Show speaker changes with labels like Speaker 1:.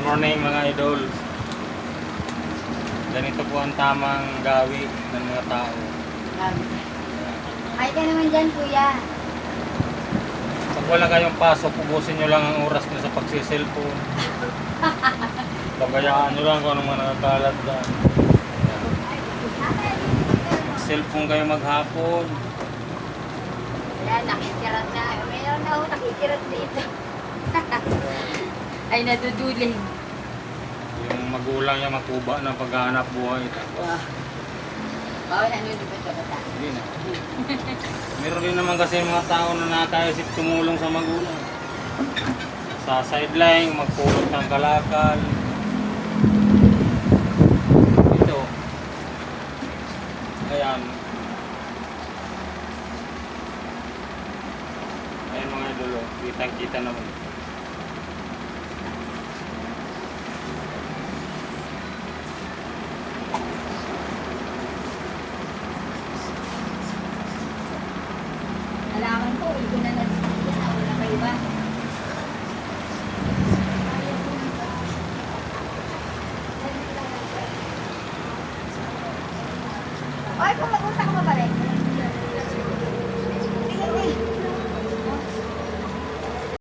Speaker 1: morning mga idol. Ganito po ang tamang gawi ng mga tao.
Speaker 2: Ay ka naman dyan, kuya.
Speaker 1: Pag wala kayong pasok, ubusin nyo lang ang oras nyo sa pagsiselfone. Pabayaan nyo lang kung anong mga nakakalat dyan. Mag-cellphone kayo maghapon.
Speaker 2: Wala, nakikirat na. Mayroon na ako nakikirat dito. Ay, naduduling.
Speaker 1: Yung magulang niya makuba ng paghahanap buhay.
Speaker 2: Wow. Bawal ano yung dito ba?
Speaker 1: Hindi na. Meron din naman kasi mga tao na nakakaisip tumulong sa magulang. Sa sideline, magpulot ng kalakal. Ito. Ayan. Ayan mga idolo. Kitang-kita naman.
Speaker 2: Alaman ko, ito na nagsisigyan. Wala kayo ba? Oy, kung mag-usap ka pa ba rin?